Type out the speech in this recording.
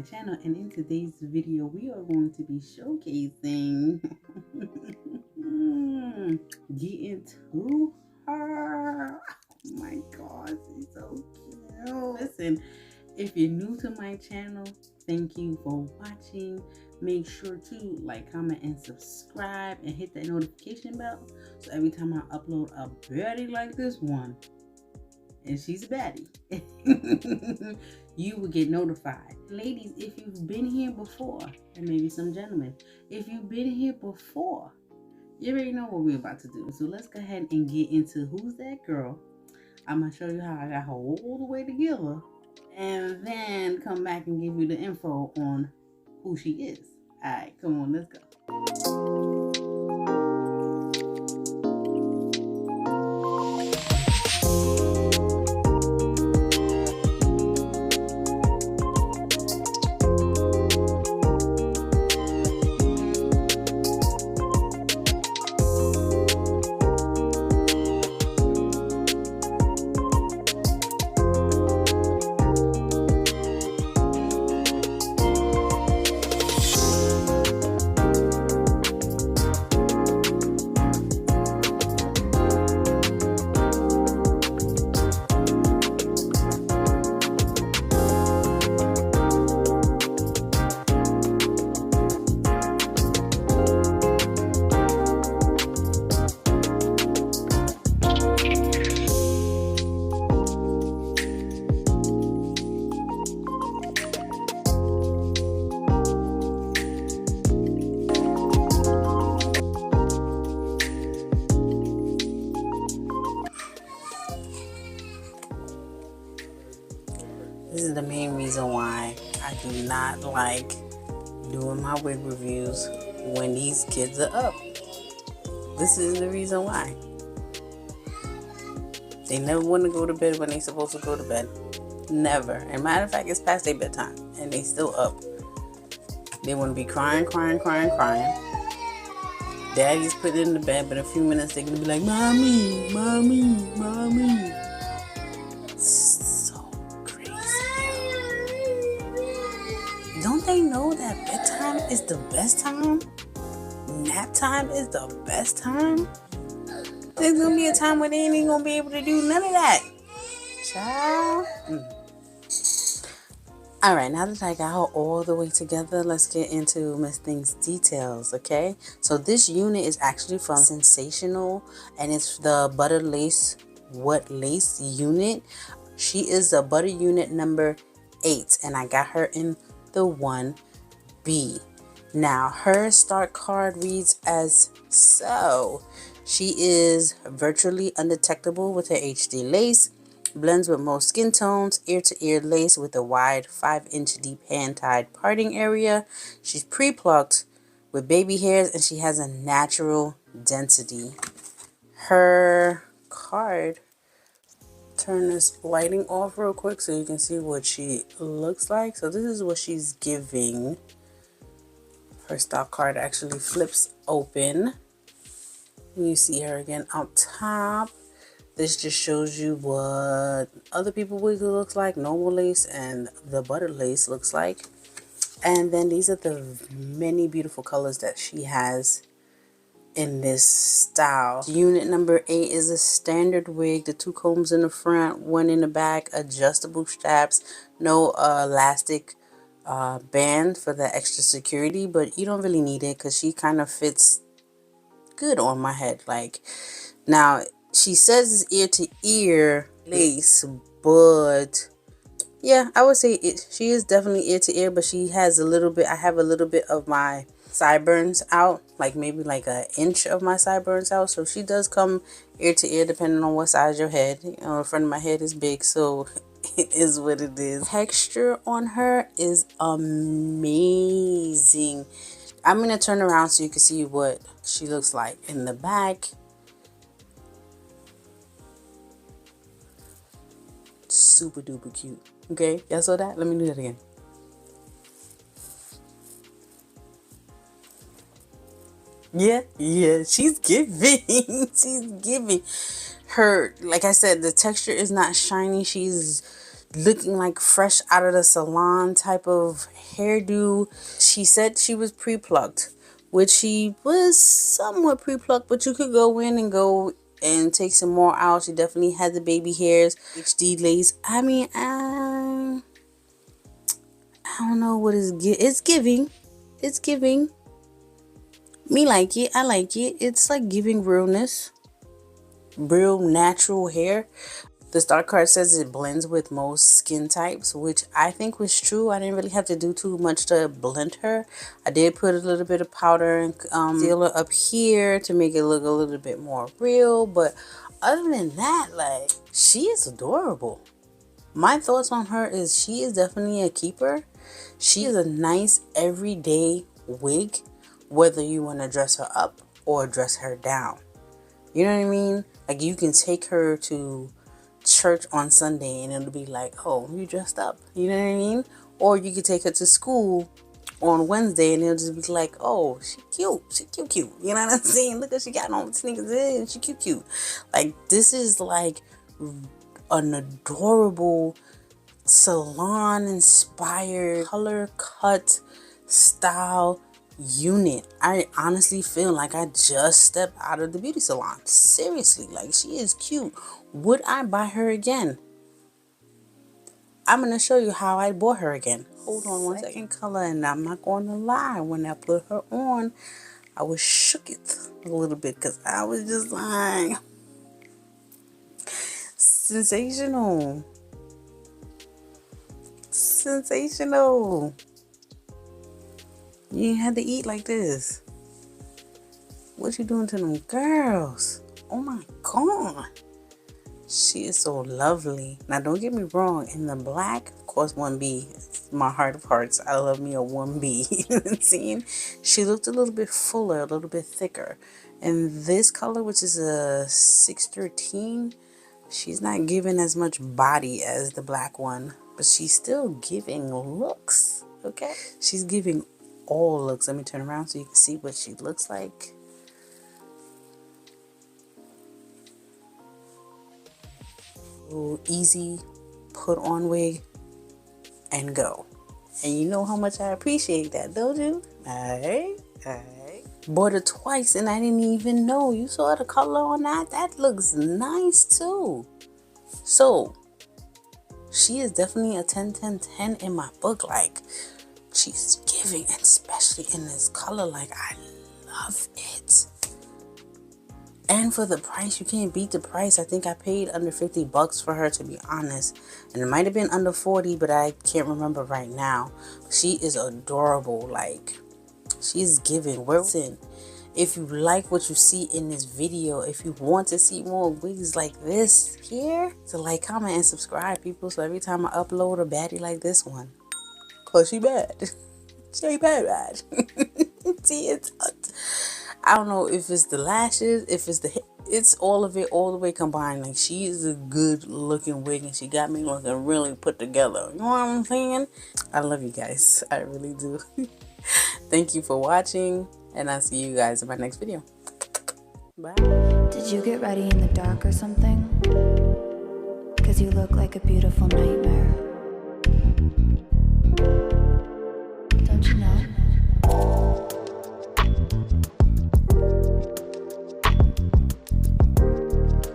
channel, and in today's video we are going to be showcasing getting to her. Oh my gosh, she's so cute. Listen, if you're new to my channel, thank you for watching. Make sure to like, comment, and subscribe, and hit that notification bell so every time I upload a baddie like this one, and she's a baddie, you will get notified. Ladies, if you've been here before, and maybe some gentlemen, if you've been here before, you already know what we're about to do. So let's go ahead and get into who's that girl. I'm going to show you how I got her all the way together, and then come back and give you the info on who she is. Alright, come on, let's go. This is the main reason why I do not like doing my wig reviews when these kids are up. This is the reason why. They never want to go to bed when they're supposed to go to bed. Never. And matter of fact, it's past their bedtime and they still up. They want to be crying. Daddy's putting in the bed, but in a few minutes they're going to be like, Mommy. Don't they know that bedtime is the best time? Nap time is the best time? There's going to be a time when they ain't even going to be able to do none of that. Child. Alright, now that I got her all the way together, let's get into Miss Thing's details, okay? So this unit is actually from Sensationnel, and it's the Butter Lace What Lace unit. She is the Butter unit number 8, and I got her in the 1B. Now her start card reads as so. She is virtually undetectable with her HD lace, blends with most skin tones, ear to ear lace with a wide 5-inch deep hand tied parting area. She's pre-plucked with baby hairs, and she has a natural density. Her card, turn this lighting off real quick so you can see what she looks like. So this is what she's giving. Her stock card actually flips open. You see her again up top. This just shows you what other people wig looks like, normal lace, and the butter lace looks like. And then these are the many beautiful colors that she has in this style. Unit number 8 is a standard wig. The 2 combs in the front, 1 in the back, adjustable straps, no elastic band for the extra security, but you don't really need it because she kind of fits good on my head. Like, now she says it's ear to ear lace, but yeah, I would say it. She is definitely ear to ear, but she has a little bit. I have a little bit of my sideburns out, like maybe like an inch of my sideburns out. So she does come ear to ear, depending on what size your head. You know, the front of my head is big, so it is what it is. Texture on her is amazing. I'm gonna turn around so you can see what she looks like in the back. Super duper cute. Okay, y'all saw that? Let me do that again. Yeah, she's giving. She's giving. Her, like I said, the texture is not shiny. She's looking like fresh out of the salon type of hairdo. She said she was pre-plucked, which she was somewhat pre-plucked, but you could go in and take some more out. She definitely had the baby hairs, HD lace. I mean, I don't know what it's giving. It's giving. Me like it. I like it. It's like giving realness. Real natural hair. The star card says it blends with most skin types, which I think was true. I didn't really have to do too much to blend her. I did put a little bit of powder and concealer up here to make it look a little bit more real. But other than that, like, she is adorable. My thoughts on her is she is definitely a keeper. She is a nice everyday wig, whether you want to dress her up or dress her down. You know what I mean? Like, you can take her to church on Sunday and it'll be like, oh, you dressed up. You know what I mean? Or you could take her to school on Wednesday and it'll just be like, oh, she cute. She cute. You know what I'm saying? Look what she got on sneakers and she cute. Like, this is like an adorable salon inspired color cut style unit. I honestly feel like I just stepped out of the beauty salon. Seriously, like, she is cute. Would I buy her again? I'm gonna show you how I bought her again. Hold on one second. Color, and I'm not going to lie, when I put her on, I was shook it a little bit because I was just like, sensational. Sensational. You ain't had to eat like this. What you doing to them girls? Oh my God. She is so lovely. Now, don't get me wrong. In the black, of course, 1B. It's my heart of hearts. I love me a 1B. You know what I'm saying? She looked a little bit fuller, a little bit thicker. And this color, which is a 613, she's not giving as much body as the black one. But she's still giving looks. Okay? She's giving all looks. Let me turn around so you can see what she looks like. Easy put on wig and go. And you know how much I appreciate that, don't you? Alright. Bought it twice and I didn't even know. You saw the color on that? That looks nice too. So she is definitely a 10-10-10 in my book. Like, she's giving, and especially in this color, like, I love it. And for the price, you can't beat the price. I think I paid under $50 for her, to be honest. And it might have been under 40, but I can't remember right now. She is adorable. Like, she's giving. Listen, if you like what you see in this video, if you want to see more wigs like this here, so like, comment, and subscribe, people. So every time I upload a baddie like this one, cause she bad. She bad. See, I don't know if it's the lashes, if it's all of it, all the way combined. Like, she is a good looking wig and she got me looking really put together. You know what I'm saying? I love you guys. I really do. Thank you for watching, and I'll see you guys in my next video. Bye. Did you get ready in the dark or something? 'Cause you look like a beautiful nightmare.